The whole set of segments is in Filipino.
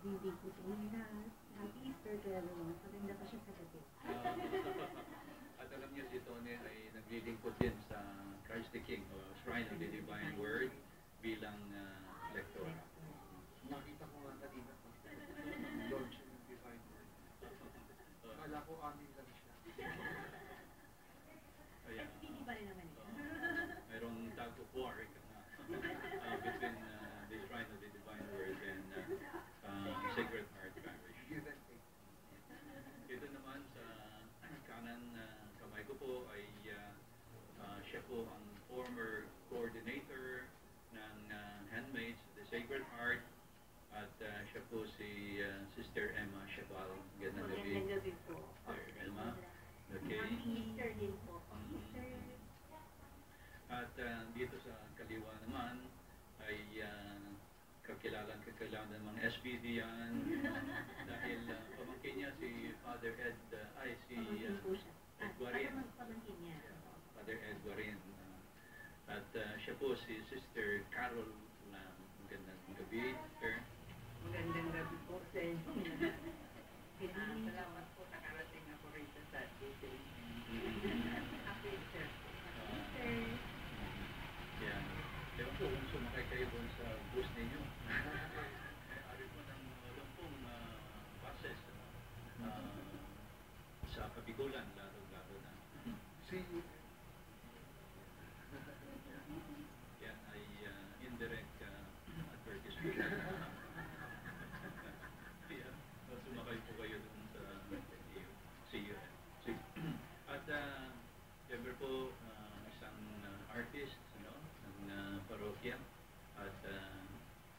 nag-greeting po siya. Happy Easter to everyone. Maganda pa siya sa gabi. At alam niyo, si Tony ay nag-leading po din sa Christ the King, o Shrine of the Divine Word, bilang lector. Nakita ko nga kanina po, launch ng Divine Word. Kala ko amin lang siya. Kaya, Hindi pa rin naman ito. mayroong tug of war between the Shrine of the Divine Word and Sacred Heart Parish. Give and take. Ito naman sa kanan kamay ko po ay siya po ang former coordinator ng Handmaids of the Sacred Heart at siya po si Sister Emma Chabal. Gandang gabi. Magandang gabi po. Sister Emma. Okay. Happy Easter din po. Easter. At dito sa kaliwa naman ay kakilalang ng mga SBD yan dahil pamangkin niya si Father Ed, si Ed Guarin. Pamangkin niya. Father Ed Guarin. At siya po si Sister Carol na magandang gabi. Sir. Magandang gabi po sa inyo. Good Salamat po nakarating ako rito sa atin. Happy Easter. Yan. Ewan po kung sumakay kayo doon sa bus ninyo. Ari po ng lumpong buses sa Kabigulan, lalo na. Si Yan ay indirect advertisement. Kaya sumakay po kayo doon sa At siyempre po isang artist ng parokya at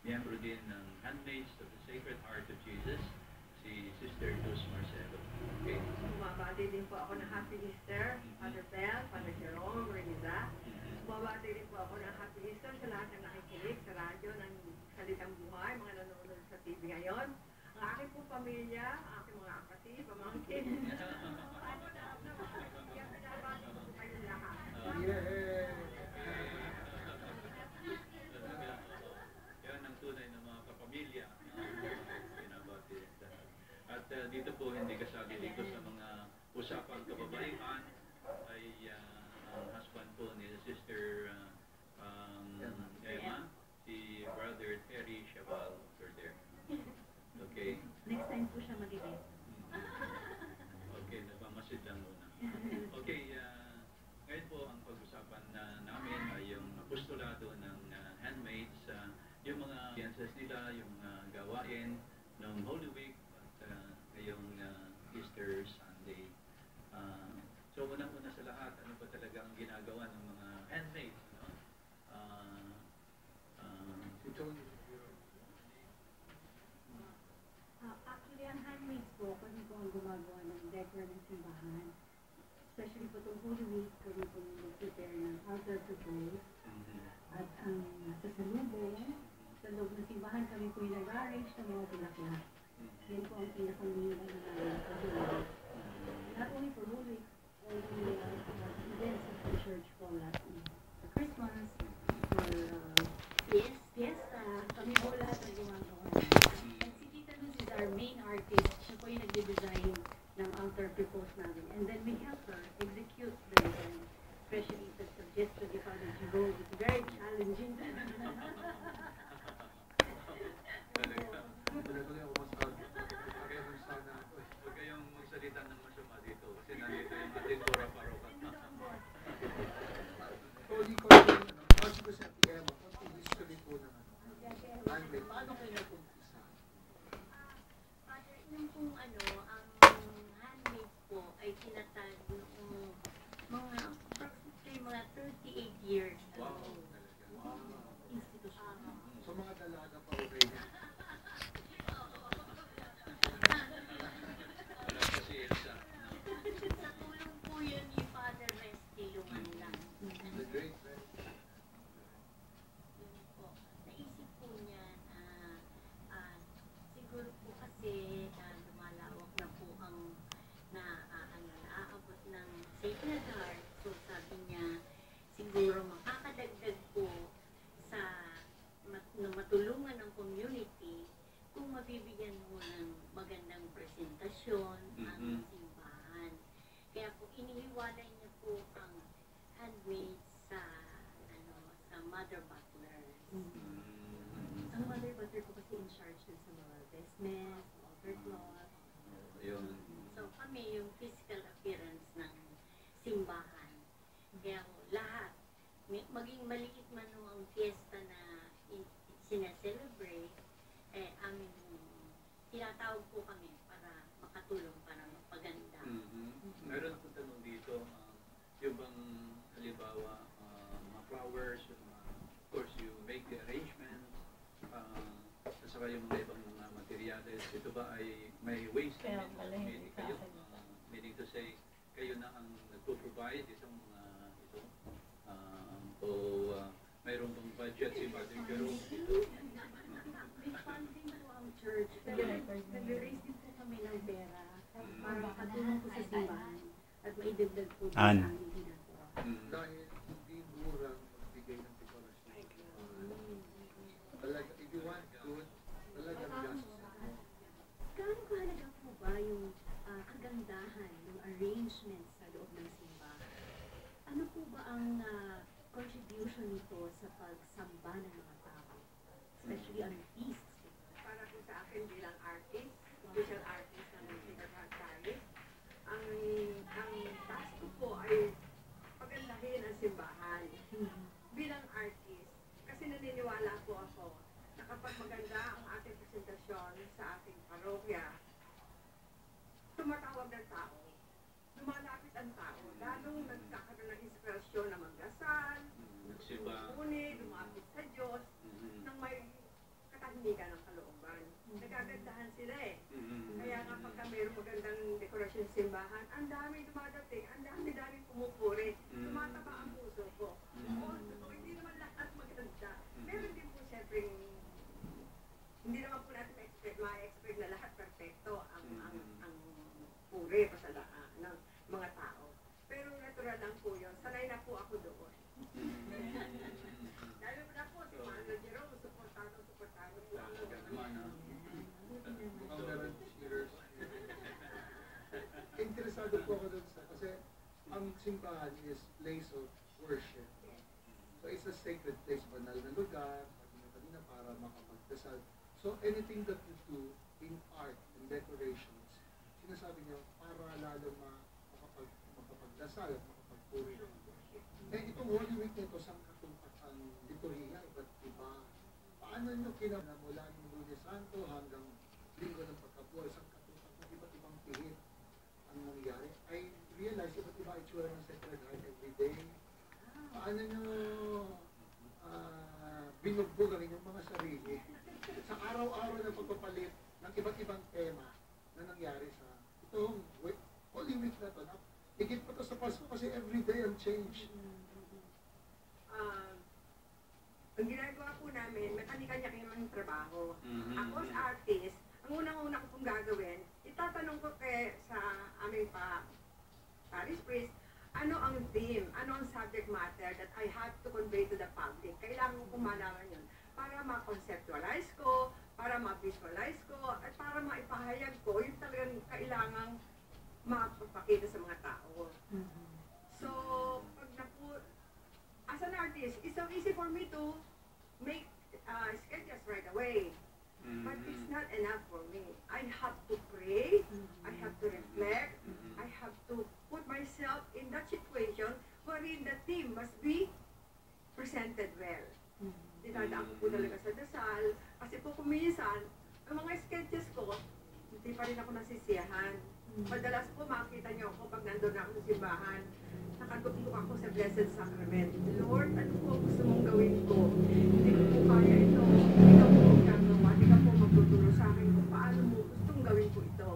miyembro din ng Handmaids of the Sacred Heart of Jesus, si Sister Luz Marcelo. Okay. Bumabati din po ako ng Happy Easter, Father Bell, Father Jerome, Reniza. Bumabati din po ako ng Happy Easter sa lahat ng nakikinig sa radyo ng Salitang Buhay, mga nanonood sa TV ngayon. Ang aking po pamilya, ang aking mga kapatid, pamangkin. Pinabati ko po kayong lahat. Yan ang tunay ng mga kapamilya. Pinabati. At dito po hindi kasali dito sa mga usapang kababaihan ay ang husband po ni Sister Emma, si Brother Terry Chabal over there. Okay. Next time po siya mag-event. Okay, napamasid lang muna. Okay, ngayon po ang pag-usapan namin ay yung apostolado ng handmaids, yung mga sciences nila, yung gawain ng Holy Week at ngayong Easter Sunday. So unang-una sa lahat, ano ba talaga ang ginagawa ng mga handmaids? No? si Tony. Actually, ang handmaids po, kami po ang gumagawa ng decor ng simbahan. Especially po itong Holy Week, kami po mag-prepare ng altar to God. At ang sa salubong, sa loob ng simbahan, kami po yung nag-arrange ng mga bulaklak. Yan po ang pinakamuhilan na namin sa Holy Week. Not only for Holy Week, all the events of the church po, lahat sa Christmas, for fiesta, kami po lahat ang gumagawa. And si Tita Luz is our main artist. Siya po yung nag-design ng altar pre-post namin. And then we help her execute the design. Especially the suggested ni Father Jerome. It's very challenging. Tuloy-tuloy ako mas kaya nung sana ako. Huwag kayong magsalita ng masama dito kasi nandito yung ating Tora Parokat. Tony ko yung kasi ko sa Emma, kung history po ng handmade. Paano kayo nag-umpisa? Father, yung pong ang handmade po ay tinatag noong approximately mga 38 years ago. Wow. Institution. So mga dalaga pa okay na. Wala pa si Elsa. Sa tulong po yun ni Father Resty Lumanda. The great friend. Yun po. Naisip po niya siguro po kasi lumalawak na po ang naaabot ng Sacred Heart. So sabi niya, siguro makakadagdag po sa matulungan ng community kung mabibigyan mother ko kasi in charge dun sa mga vestments, altar cloth. Yun. So kami yung physical appearance ng simbahan. Kaya lahat, maging maliit man o ang fiesta na sinaselebrate, aming tinatawag po kami para makatulong, para mapaganda. Meron akong tanong dito, yung bang halimbawa, mga flowers, of course you make the arrangements, at saka yung mga ibang mga materials, ito ba ay may ways na meaning kayo? Meaning to say, kayo na ang nagpo-provide isang mga ito? O mayroon bang budget si Father Jerome dito? May funding po ang church. Nag-raise din po kami ng pera para makatulong po sa simbahan at maidagdag po sa aming ginagawa. Dahil hindi murang magbigay ng dekorasyon. Talaga, if you want good, talagang gastos mo. Gaano kahalaga po ba yung kagandahan ng arrangements sa loob ng simbahan? Ano po ba ang contribution nito sa pagsamba ng mga tao? Especially on feasts. Para po sa akin bilang artist, visual artist ng Sigarat Paris, ang task ko po ay pagandahin ang simbahan. Bilang artist, kasi naniniwala po ako na kapag maganda ang ating presentasyon sa ating parokya, tumatawag ng tao, lumalapit ang tao, lalong nagkakaroon ng inspirasyon na magdasal, lumuni, lumapit sa Diyos, nang may katahimikan ng kalooban. Nagagandahan sila eh. Kaya nga pagka mayroong magandang dekorasyon sa simbahan, ang dami dumadating, ang dami pumupuri, tumataba ang puso ko. Oo, hindi naman lahat maganda. Meron din po siyempre, hindi naman po natin ma-expect na lahat perfecto ang puri pasalaan ng mga tao. Pero natural lang po yun. Sanay na po ako doon. Lalo na po si Father Jerome, suportado po ako. Mukhang meron cheers. Interesado po ako dun kasi ang simbahan is place of worship. So it's a sacred place, banal na lugar, kanina para makapagdasal. So anything that you do in art and decorations, sinasabi niyo, para lalo makapagdasal at makapagpuri. Itong Holy Week nito, saan katupak ang liturhiya, iba't iba. Paano nyo mula ng Lunes Santo hanggang Linggo ng Pagkabuhay, saan katupak ng iba't ibang pihit ang nangyari? I realize iba't iba itsura ng Sacred Heart every day. Paano nyo binugbog ang inyong mga sarili sa araw-araw na pagpapalit ng iba't ibang tema na nangyari sa itong Holy Week na ito. Higit pa ito sa Pasko kasi everyday ang change. Ang ginagawa po namin, may kanya-kanya kayong trabaho. Ako as artist, ang unang-una ko pong gagawin, itatanong ko sa aming parish priest, ano ang theme, ano ang subject matter that I have to convey to the public. Kailangan ko pong malaman yun para ma-conceptualize ko, para ma-visualize ko, at para maipahayag ko yung talagang kailangang mapapakita sa mga tao. So, pag as an artist, it's so easy for me to make sketches right away. But it's not enough for me. I have to pray, I have to reflect, I have to put myself in that situation wherein the theme must be presented well. Dinadaan ko po talaga sa dasal, kasi po kuminsan, ang mga sketches ko, hindi pa rin ako nasisiyahan. Madalas po makita niyo ako pag nandun na ako sa simbahan, nakatutok ako sa Blessed Sacrament. Lord, ano po gusto mong gawin ko? Hindi ko po kaya ito. Ikaw po ang gagawa. Ikaw po magtuturo sa akin kung paano mo gustong gawin ko ito.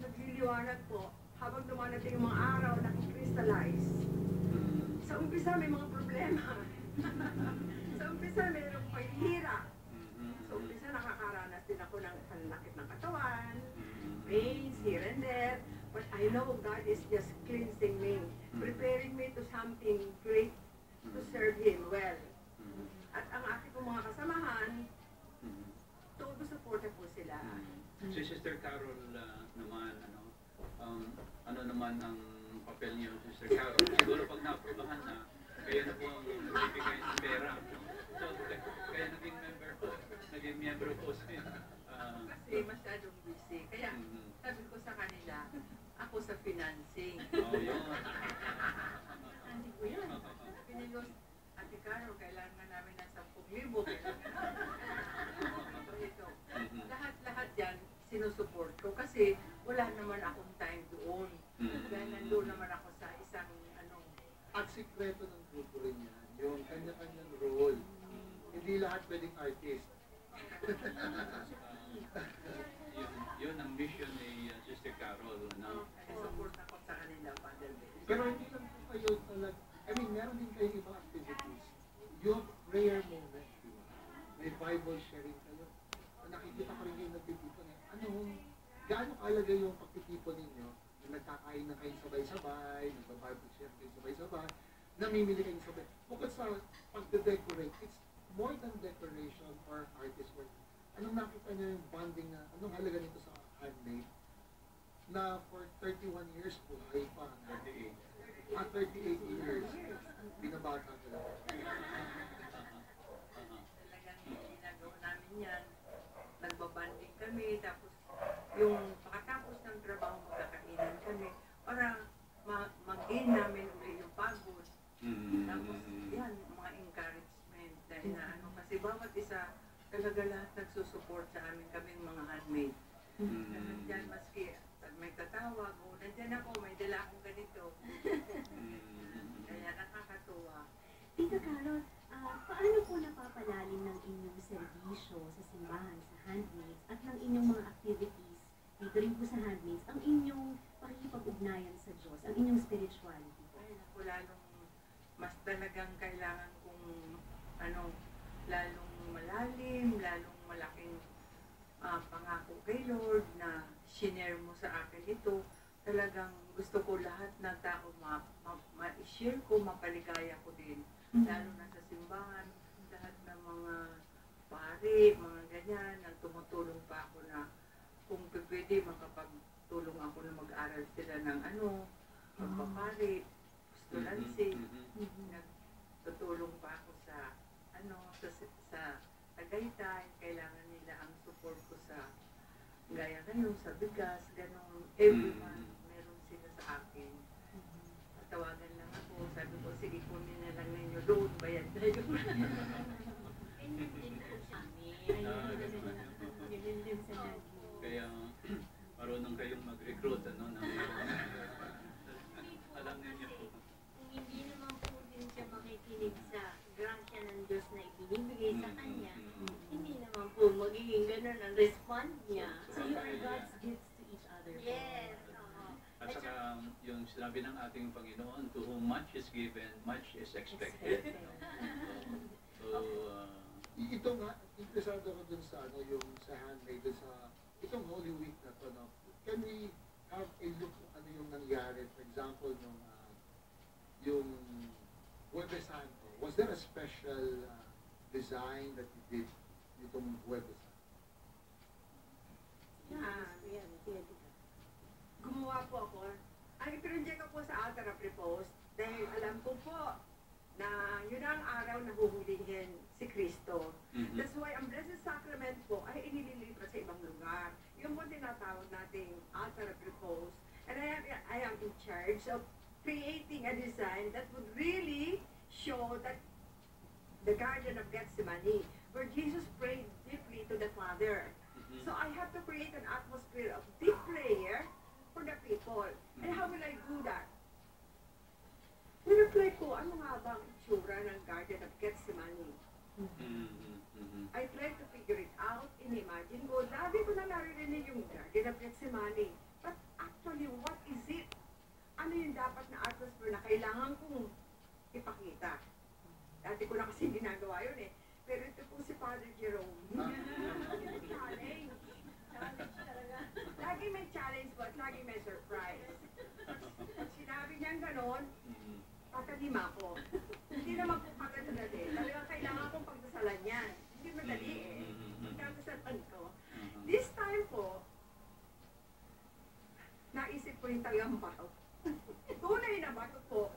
Nagliliwanag po. Habang dumarating yung mga araw, nakikrystallize. Sa umpisa may mga problema. Sa umpisa mayroong paghihirap. Sa umpisa nakakaranas din ako ng panlakit ng katawan, pains here and there. But I know God is just cleansing me, preparing me to something great to serve Him well. At ang aking pong mga kasamahan, todo suporta po sila. Si Sister Carol naman, ano naman ang papel niyo, Sister Carol? Siguro pag na-aprobahan na, kaya na po ang nagbibigay ng pera. So, kaya naging member po. masyadong busy. Kaya sabi ko sa kanila, ako sa financing. Oh, yun. Hindi ko yun. Pinigos, Ate Caro, kailangan namin ng 10,000. Ito. Lahat yan, sinusupport ko kasi wala naman akong time doon. Dahil nandun naman ako sa isang At sikreto ng grupo rin yan, yung kanya-kanyang role. Hindi lahat pwedeng artist. Yun ang mission ni Sister Carol, no? support ako sa kanila, Father Ben. Pero hindi lang po kayo talaga, I mean, meron din kayo ibang activities. Yung prayer moment, di ba? May Bible sharing kayo. Nakikita ko rin kayo nagtitipon eh. Gaano kahalaga yung pagtitipon ninyo? Yung nagkakain na kayo sabay-sabay, nagpa-Bible share kayo sabay-sabay, namimili kayo sabay. Bukod sa pag-decorate, it's more than decoration or artist work. Anong nakita niyo yung bonding na, anong halaga nito sa handmade? Na for 31 years, buhay pa. 38. 38 years. Binabata ko lang. Talagang ginagawa namin yan. Nagbabanding kami, tapos yung pagkatapos ng trabaho, magkakainan kami para mag-gain namin ulit yung pagod. Tapos yan, mga encouragement. Dahil na kasi bawat isa talaga lahat nagsusupport sa amin kaming mga handmade. Nandiyan maski may tatawag, o nandiyan ako, may dala akong ganito. Kaya nakakatuwa. Tita Carol, paano po napapalalim ng inyong serbisyo sa simbahan, sa handmaids, at ng inyong mga activities, dito rin po sa handmaids, ang inyong pakikipag-ugnayan sa Diyos, ang inyong spirituality po? Ay, naku, lalong mas talagang kailangan kong lalong malalim, lalong malaking pangako kay Lord na shinare mo sa akin ito. Talagang gusto ko lahat ng tao ma-share ko, mapaligaya ko din. Lalo na sa simbahan, lahat ng mga pare, mga ganyan, nang tumutulong pa ako na kung pwede makapagtulong ako na mag-aral sila ng pagpapare, postulansi. Nagtutulong pa ako sa Tagaytay, kailangan nila ang support ko sa gaya ngayon, sa bigas, gano'n. Every month, meron sila sa akin. Tawagan lang ako, sabi ko, sige, kunin na lang ninyo doon, bayad na yun. Ganyan din po sa amin. Ganyan din sa handmaids. Kaya marunong kayong mag-recruit, alam niyo po. Kung hindi naman po din siya makikinig sa grasya ng Diyos na ibinibigay sa kanya, hindi naman po magiging ganun ang respond niya. So you are God's gifts to each other po. Yes, oo. At saka yung sinabi ng ating Panginoon, to whom much is given, much is expected. So, Ito nga, interesado ko dun sa yung sa handmade, dun sa itong Holy Week na to, no? Can we have a look kung ano yung nangyari? For example, yung Huwebes Santo, was there a special design that you did nitong Huwebes Santo? Gumawa po ako. Ang ipinunjek ko po sa altar of repose dahil alam ko po na yun ang araw na huhulihin si Kristo. That's why ang Blessed Sacrament po ay inililipat sa ibang lugar. Yung po tinatawag nating altar of repose. And I am in charge of creating a design that would really show that the Garden of Gethsemane, where Jesus prayed deeply to the Father. So I have to create an atmosphere of deep prayer for the people. And how will I do that? Nireply ko, ano nga ba ang itsura ng Garden of Gethsemane? I tried to figure it out, in-imagine ko, dati ko na naririnig yung Garden of Gethsemane. But actually, what is it? Ano yung dapat na atmosphere na kailangan kong ipakita? Dati ko na kasi ginagawa yun eh. Pero ito po si Father Jerome. Challenge. Challenge talaga. Lagi may challenge po at lagi may surprise. Pag sinabi niyang ganon, tatalima ko. Hindi naman po kagad-agad eh. Talagang kailangan kong pagdasalan yan. Hindi madali eh. Pagdasalan ko. This time po, naisip ko yung talagang bato. Tunay na bato po,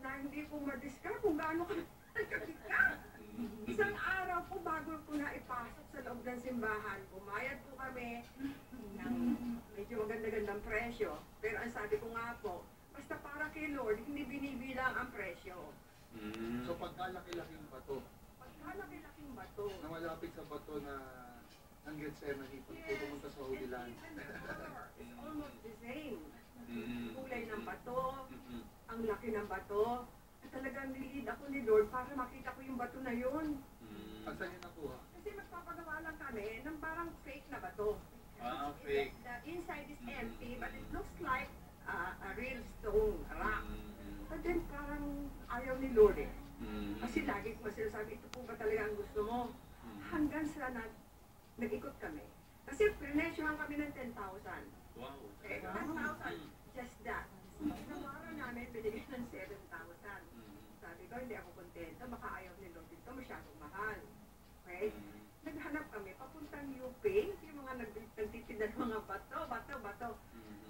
na hindi ko ma-describe kung gaano kabigat. Isang araw po bago ko na ipasok sa loob ng simbahan, bumayad po kami, ng medyo maganda-gandang presyo. Pero ang sabi ko nga po, basta para kay Lord, hindi binibilang ang presyo. So pagkalaki-laking bato, Pagkalaki-laking bato. na malapit sa bato na ng Gethsemane, pag pumunta sa Holy Land. Even the color is almost the same. Kulay ng bato, ang laki ng bato. At talagang nilid ako ni Lord para makita ko yung bato na yun. At saan niyo nakuha? Kasi magpapagawa lang kami ng parang fake na bato. Fake. The inside is empty, but it looks like a real stone, a rock. But then parang ayaw ni Lord eh. Kasi lagi ko sinasabi, ito po ba talaga ang gusto mo? Hanggang sa nag-ikot kami. Kasi prinesyohan kami ng 10,000. Wow. Eh, 10,000, just that. Nawaran namin, binigay ng 7,000. Sabi ko, hindi ako kontento, baka ayaw ni Lord dito, masyadong mahal. Okay? Naghanap kami, papuntang UP, yung mga nagtitinda ng mga bato.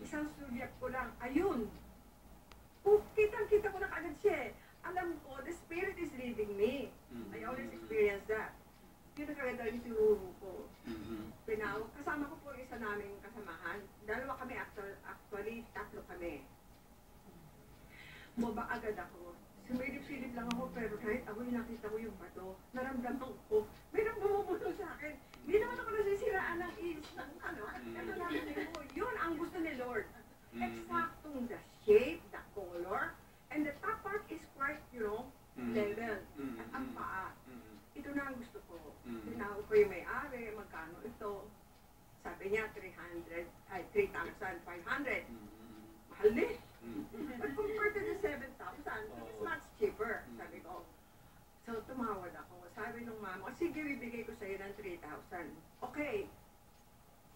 Isang sulyap ko lang, ayun. Kitang-kita ko na kagad siya eh. Alam ko, the Spirit is leading me. I always experience that. Yun na kagad ang tinuro ko. Kasama ko po isa naming kasamahan. Dalawa kami, actually, tatlo kami. Bumaba agad ako. Sumilip-silip lang ako, pero kahit ako yung nakita ko yung bato, naramdaman ko, mayroong bumubulong sa akin. Hindi naman ako nasisiraan ng is, ng ano. Ito namin ko, yun ang gusto ni Lord. Exactong the shape, the color, and the top part is quite, level. At ang paa. Ito na ang gusto ko. Tinawag ko yung may-ari, magkano ito. Sabi niya, 3,500. Mahal din. But compared to the 7,000, it's much cheaper. Sabi ko. So, tumawad ako. Sabi nung mama, sige, bibigay ko sa'yo ng 3,000. Okay.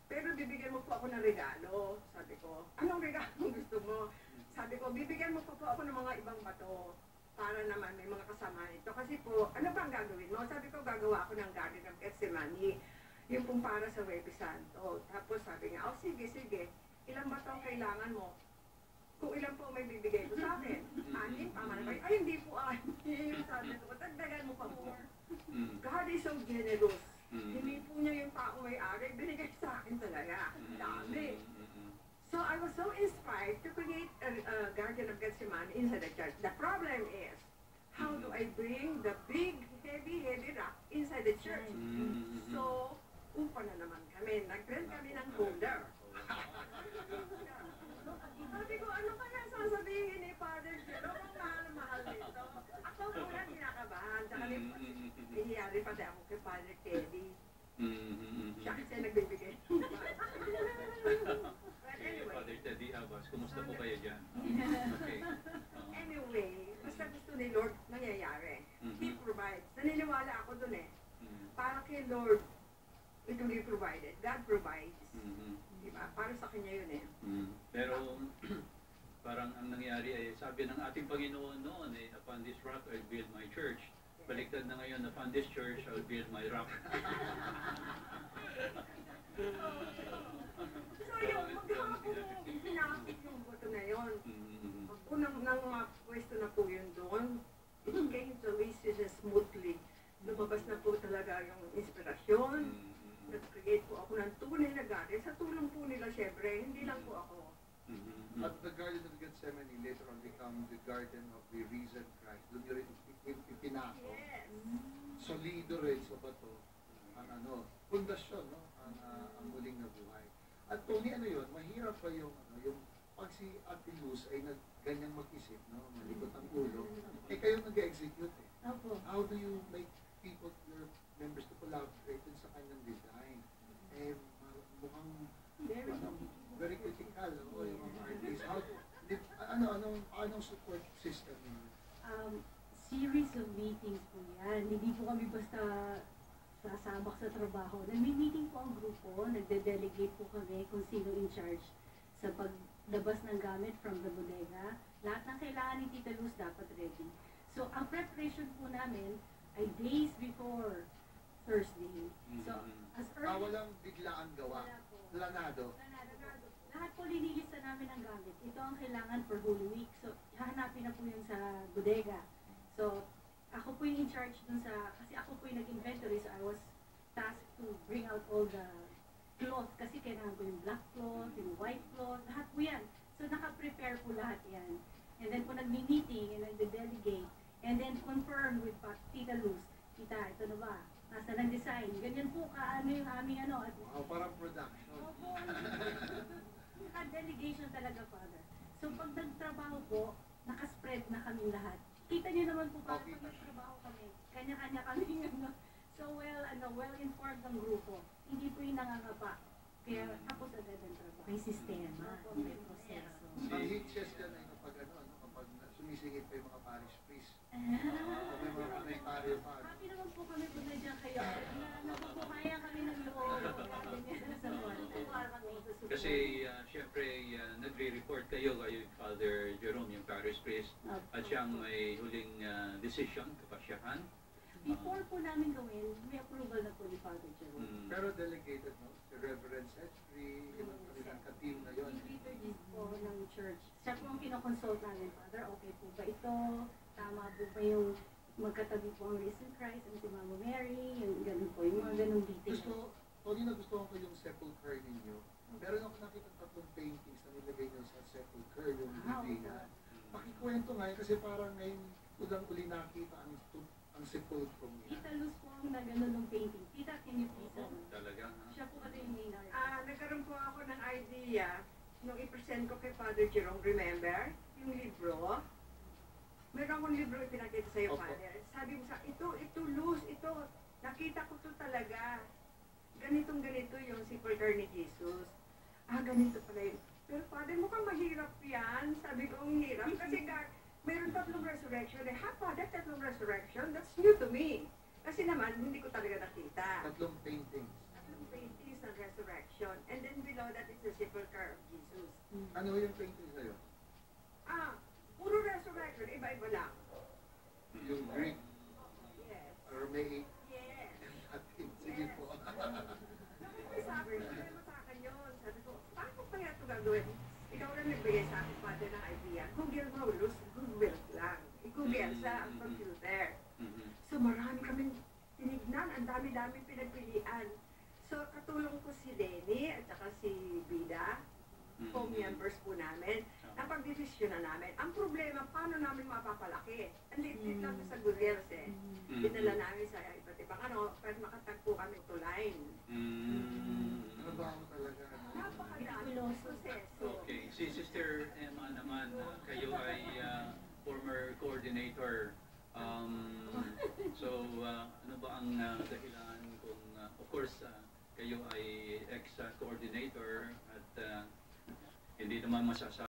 Pero bibigyan mo po ako ng regalo. Sabi ko, anong regalo gusto mo? Sabi ko, bibigyan mo po ako ng mga ibang bato para naman may mga kasama nito. Kasi po, ano ba ang gagawin mo? Sabi ko, gagawa ako ng Garden of Gethsemane. Yung pong para sa Huwebes Santo. Tapos sabi niya, sige. Ilang bato ang kailangan mo? Kung ilan po may bibigay ko sa akin. 6, tama na ba? Ay, hindi po 6. Sabi ko, tagdagan mo pa more. God is so generous. Hindi po niya yung tao may-ari, binigay sa akin talaga. Dami. So I was so inspired to create a Garden of Gethsemane inside the church. The problem is, how do I bring the big, heavy rock inside the church? So, upa na naman kami. Nag-rent kami ng holder. Sabi ko, ano kaya sasabihin ni Father Jerome? Ang mahal nito. Ako muna kinakabahan. Tsaka nangyayari pati ako kay Father Teddy. Siya kasi nagbibigay. But anyway. Father Teddy Abbas, kumusta po kayo dyan? Okay. Anyway, basta gusto ni Lord nangyayari. He provides. Naniniwala ako dun eh. Para kay Lord, it will be provided. God provides. Diba? Para sa kanya yun eh. Pero parang ang nangyari ay sabi ng ating Panginoon noon upon this rock I build my church. Baliktad na ngayon, upon this church I'll build my rock. So yung maghapon pinakit yung buto na yun. Unang pwesto na po yun doon. It came to me smoothly. Lumabas na po talaga yung inspirasyon. Nag-create po ako ng tunay na garden. Sa tulong po nila, syempre, hindi lang po ako. At the Garden of Gethsemane later on become the Garden of the Risen Christ. Doon nyo rin ipinako. Yes. Solido rin sa bato. Ang pundasyon, no? Ang muling na buhay. At Tony, yun? Mahirap pa yung pag si Ate Luz ay ganyang mag-isip, no? Malikot ang ulo. Kayo nag-execute eh. Opo. How do you make people, your members to collaborate dun sa kanyang design? Mukhang very critical, no? Yung mga artists. Anong support system niyo? Series of meetings po yan. Hindi po kami basta sasabak sa trabaho. Nag-meeting po ang grupo, nagde-delegate po kami kung sino in charge sa paglabas ng gamit from the bodega. Lahat ng kailangan ni Tita Luz dapat ready. So, ang preparation po namin ay days before Thursday. So, as early... Walang biglaan gawa. Wala po. Planado. Lahat po linilista namin ang gamit. Ito ang kailangan for Holy Week. So, hahanapin na po yun sa bodega. So, ako po yung in charge dun sa... Kasi ako po yung nag-inventory, so I was tasked to bring out all the cloth, kasi kailangan ko yung black cloth, yung white cloth, lahat po yan. So, naka-prepare po lahat yan. And then po nagmi-meeting and nagde-delegate, and then confirm with Tita Luz, Tita, ito na ba? Nasa ng design. Ganyan po kaano yung aming ano. At, Wow, parang production. opo, naka-delegation talaga, Father. So, pag nagtrabaho po, nakaspread na kami lahat. Kita niyo naman po parang pag nagtrabaho kami, kanya-kanya kami ano. So, well-informed ang grupo. Hindi po yung nangangapa. Kaya tapos agad ang trabaho. May sistema, may proseso. Ang hit chest yan ay kapag kapag sumisingit pa yung mga parish priest. O may mga komentaryo pa. Happy naman po kami kung nandiyan kayo. Nabubuhayan kami ng loob. Ganyan sa buwan. Kasi syempre nagre-report kayo kay Father Jerome, yung parish priest, at siyang may huling decision, kapasyahan. Before po namin gawin, may approval na po ni Father Jerome. Pero delegated, no? Si Reverend Setri, yung kanilang ka-team na yun. Yung liturgist po ng church. Siya po ang kinoconsult namin, Father, okay po ba ito? Tama po ba yung magkatabi po ang risen Christ and si Mama Mary? Yung ganun po, yung mga ganung details. Gusto ko yung sepulchre ninyo. Meron ako nakita 3 paintings na nilagay nyo sa sepulchre, yung libingan. Pakikwento nga yun, kasi parang ngayon ulang-uli nakita ang sepulchre niya. Tita Luz po ang nagano ng painting. Tita, can you please? Talaga, ha? Siya po kasi yung main artist. Nagkaroon po ako ng idea nung i-present ko kay Father Jerome, remember? Yung libro. Meron akong libro ipinakita sa'yo, Opo. Father. Sabi mo sa ito, Luz, ito. Nakita ko to talaga. Ganito yung sepulchre ni Jesus. Ganito pala yun. Pero Father, mukhang mahirap yan. Sabi ko, ang hirap. Kasi mayroon 3 resurrection. Father, 3 resurrection? That's new to me. Kasi naman, hindi ko talaga nakita. 3 paintings. 3 paintings ng resurrection. And then below that is the sepulchre of Jesus. Ano yung painting sa'yo? Puro resurrection. Iba-iba lang. Yung Greek, Yes. Aramaic, Yes. and Latin. Sige po. Sabi mo sa akin yun. Sabi ko, paano pa yan ito gagawin? Ikaw lang nagbigay sa akin, Father, ng idea. Google mo, Luz. Google lang. I-Google sa computer. So marami kaming tinignan. Ang dami-dami pinagpilian. So katulong ko si Lenny at saka si Bida. Co-members po namin. Napag-desisyon na namin. Ang problema, paano namin mapapalaki? Ang liit lang sa Gutierrez eh. Dinala namin sa iba't ibang pero makatagpo kami to line. Trabaho talaga. Napakadaming proseso. Okay, si Sister Emma naman, kayo ay former coordinator. So, ano ba ang dahilan kung, of course, kayo ay ex-coordinator at hindi naman masasabi